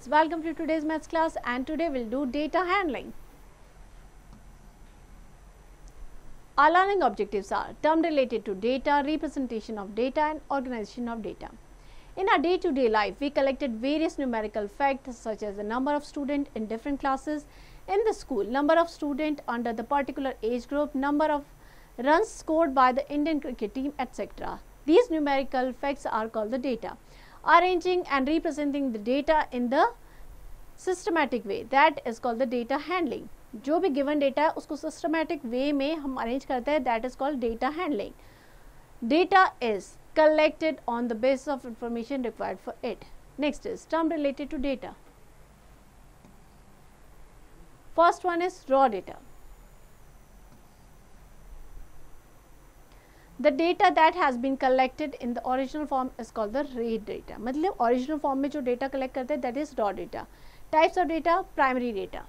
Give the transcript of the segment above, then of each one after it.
welcome to today's maths class, and today we'll do data handling. Our learning objectives are term related to data, representation of data and organization of data. In our day-to-day life, we collected various numerical facts such as the number of students in different classes in the school, number of students under the particular age group, number of runs scored by the Indian cricket team, etc. These numerical facts are called the data. Arranging and representing the data in the systematic way, that is called the data handling. जो भी given data है उसको systematic way में हम arrange करते हैं, that is called data handling. Data is collected on the basis of information required for it. Next is term related to data. First one is raw data. The data that has been collected in the original form is called the raw data. मतलब original form में जो data collect करते हैं, that is raw data. Types of data, primary data.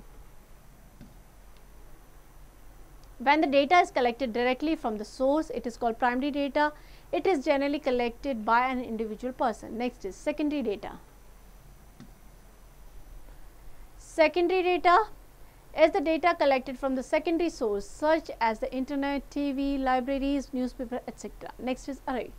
When the data is collected directly from the source, it is called primary data. It is generally collected by an individual person. Next is secondary data. Secondary data is the data collected from the secondary source such as the internet, TV, libraries, newspaper, etc. Next is array.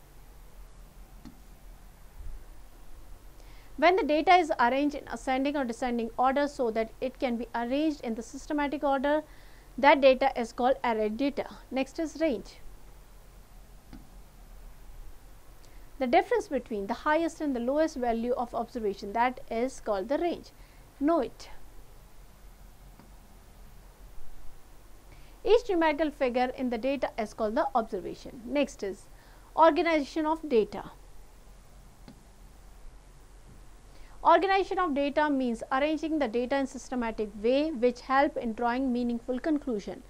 When the data is arranged in ascending or descending order so that it can be arranged in the systematic order, that data is called array data. Next is range. The difference between the highest and the lowest value of observation, that is called the range. Know it. Each numerical figure in the data is called the observation. Next is organization of data. Organization of data means arranging the data in systematic way which help in drawing meaningful conclusion.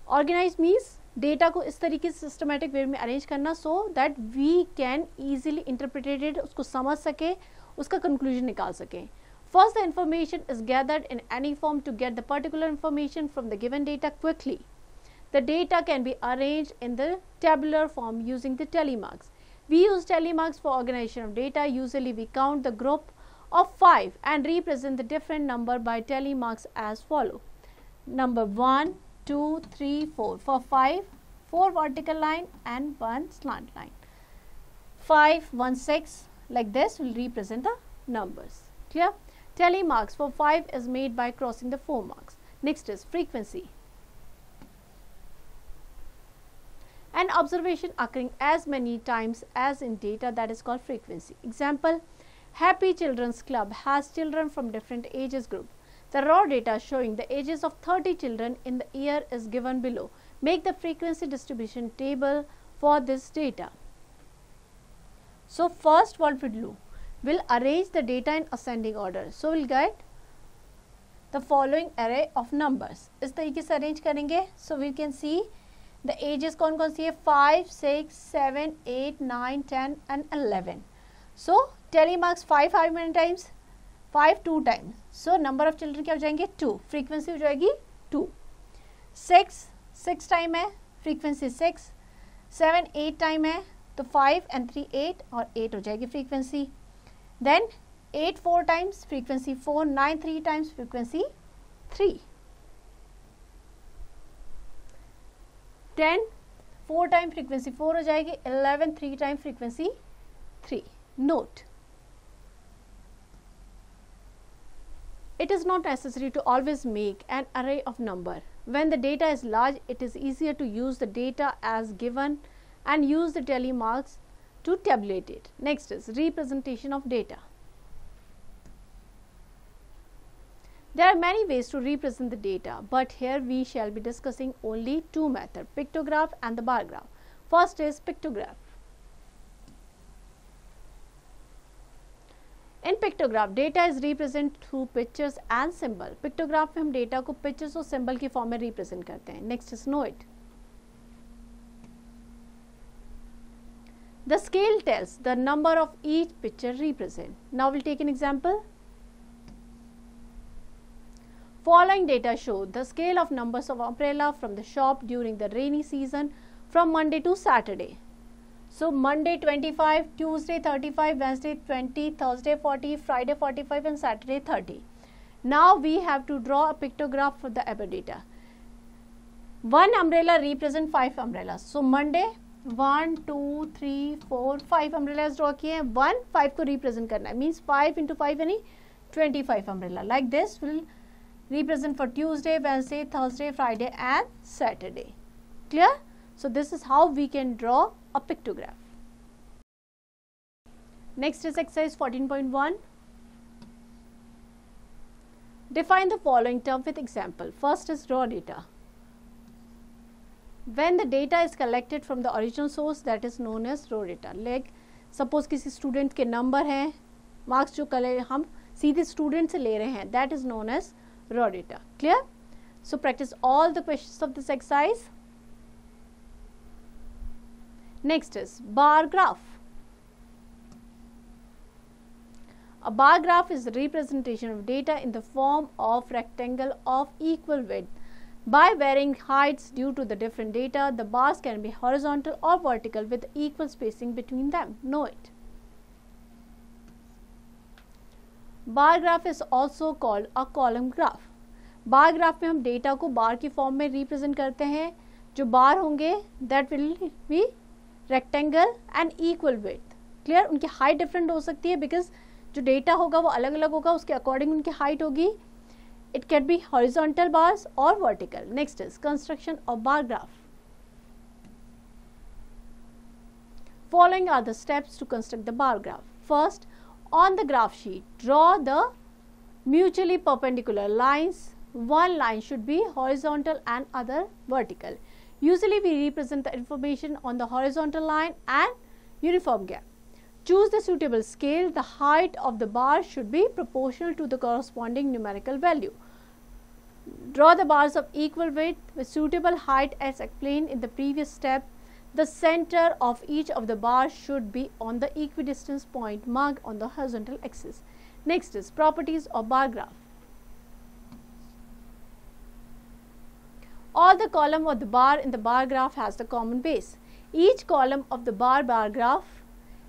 Organize means data को इस तरीके से systematic way में arrange करना so that we can easily interpret it, उसको समझ सके, उसका conclusion निकाल सके. First, the information is gathered in any form to get the particular information from the given data quickly. The data can be arranged in the tabular form using the tally marks. We use tally marks for organization of data. Usually, we count the group of 5 and represent the different number by tally marks as follow. Number 1, 2, 3, 4. For 5, 4 vertical line and 1 slant line. 5, 1, 6 like this will represent the numbers. Clear? Tally marks for 5 is made by crossing the 4 marks. Next is frequency. An observation occurring as many times as in data, that is called frequency. Example, Happy Children's Club has children from different ages group. The raw data showing the ages of 30 children in the year is given below. Make the frequency distribution table for this data. So first what we do? We'll arrange the data in ascending order. So we'll get the following array of numbers. इस तरीके से arrange करेंगे. So we can see the ages कौन कौन सी है 5, 6, 7, 8, 9, 10 and 11. So tally marks 5 many times? 5 2 times. So number of children क्या हो जाएंगे 2. Frequency हो जाएगी 2. 6 टाइम है, frequency 6. 7 8 टाइम है तो 5 and 3 8 और 8 हो जाएगी frequency. Then 8 4 times, frequency 4. 9 3 times, frequency 3. 10 4 times, frequency 4 हो जाएगी. 11 3 times, frequency 3. Note, it is not necessary to always make an array of number. When the data is large, it is easier to use the data as given and use the tally marks to tabulate it. Next is representation of data. There are many ways to represent the data, but here we shall be discussing only two methods, pictograph and the bar graph. First is pictograph. In pictograph, data is represented through pictures and symbol. Pictograph में हम data को pictures और symbol की form में represent करते हैं. Next is know it. The scale tells the number of each picture represent. Now we'll take an example. Following data show the scale of numbers of umbrella from the shop during the rainy season from Monday to Saturday. So Monday 25, Tuesday 35, Wednesday 20, Thursday 40, Friday 45 and Saturday 30. Now we have to draw a pictograph for the above data. One umbrella represent 5 umbrellas. So Monday 1, 2, 3, 4, 5 umbrellas draw किए हैं. 1 5 को represent करना है. Means 5 into 5 यानी 25 umbrella. Like this will represent for Tuesday, Wednesday, Thursday, Friday and Saturday. Clear? So this is how we can draw a pictograph. Next is exercise 14.1. Define the following term with example. First is raw data. When the data is collected from the original source, that is known as raw data. Like suppose किसी student के number हैं, marks जो हम सीधे student से ले रहे हैं, that is known as raw data. Clear? So practice all the questions of this exercise. Next is bar graph. A bar graph is a representation of data in the form of rectangle of equal width. By varying heights due to the different data, the bars can be horizontal or vertical with equal spacing between them. Know it. Bar graph is also called a column graph. Bar graph में हम data को बार की form में represent करते हैं. जो बार होंगे that will be rectangle and equal width. Clear? उनकी हाइट डिफरेंट हो सकती है because जो डेटा होगा वो अलग अलग होगा, उसके अकॉर्डिंग उनकी हाइट होगी. It can be horizontal bars or vertical. Next is construction of bar graph. Following are the steps to construct the bar graph. First, on the graph sheet, draw the mutually perpendicular lines. One line should be horizontal and other vertical. Usually we represent the information on the horizontal line and uniform gap. Choose the suitable scale. The height of the bar should be proportional to the corresponding numerical value. Draw the bars of equal width with suitable height as explained in the previous step. The center of each of the bars should be on the equidistance point marked on the horizontal axis. Next is properties of bar graph. All the column of the bar in the bar graph has the common base. Each column of the bar graph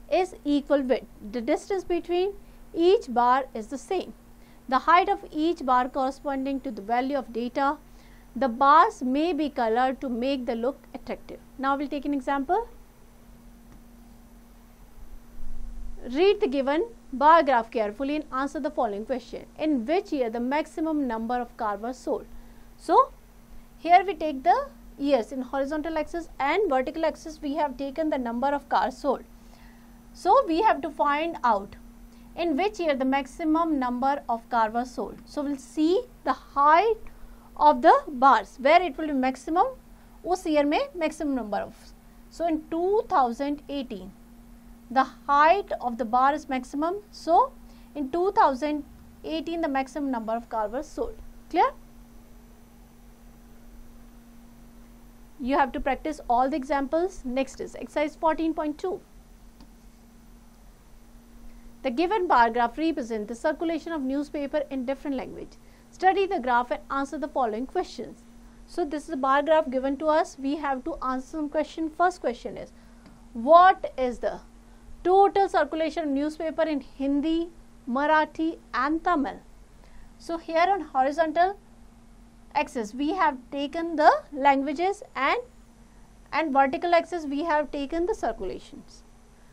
is equal width. The distance between each bar is the same. The height of each bar corresponding to the value of data. The bars may be colored to make the look attractive. Now we'll take an example. Read the given bar graph carefully and answer the following question. In which year the maximum number of cars were sold? So here we take the years. In horizontal axis and vertical axis we have taken the number of cars sold. So we have to find out in which year the maximum number of cars were sold. So we'll see the height of the bars where it will be maximum. उस year में maximum number of. So in 2018 the height of the bar is maximum. So in 2018 the maximum number of cars were sold. Clear? You have to practice all the examples. Next is exercise 14.2. The given bar graph represents the circulation of newspaper in different language. Study the graph and answer the following questions. So this is a bar graph given to us. We have to answer some question. First question is, what is the total circulation of newspaper in Hindi, Marathi and Tamil? So here on horizontal axis we have taken the languages and vertical axis we have taken the circulations.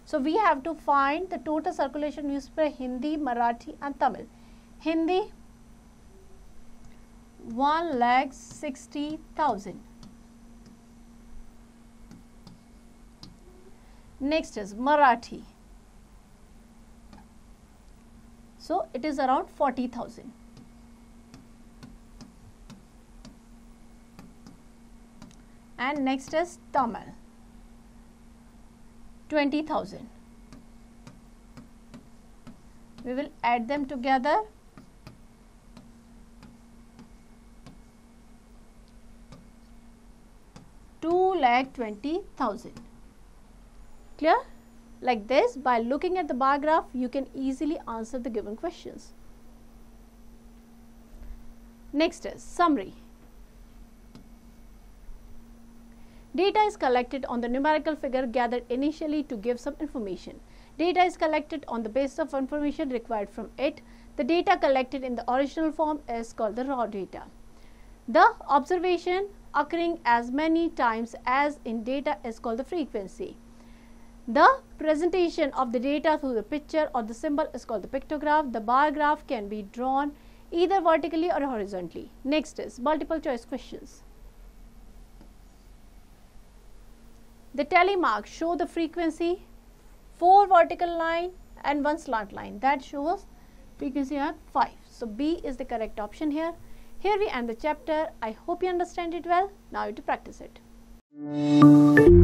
So we have to find the total circulation newspaper Hindi, Marathi and Tamil. Hindi 1,60,000. Next is Marathi. So it is around 40,000. And next is Tamil, 20,000. We will add them together. $2,20,000. Clear? Like this, by looking at the bar graph, you can easily answer the given questions. Next is summary. Data is collected on the numerical figure gathered initially to give some information. Data is collected on the basis of information required from it. The data collected in the original form is called the raw data. The observation occurring as many times as in data is called the frequency. The presentation of the data through the picture or the symbol is called the pictograph. The bar graph can be drawn either vertically or horizontally. Next is multiple choice questions. The tally marks show the frequency, 4 vertical line and 1 slant line. That shows frequency at 5. So B is the correct option here. Here we end the chapter. I hope you understand it well. Now you have to practice it.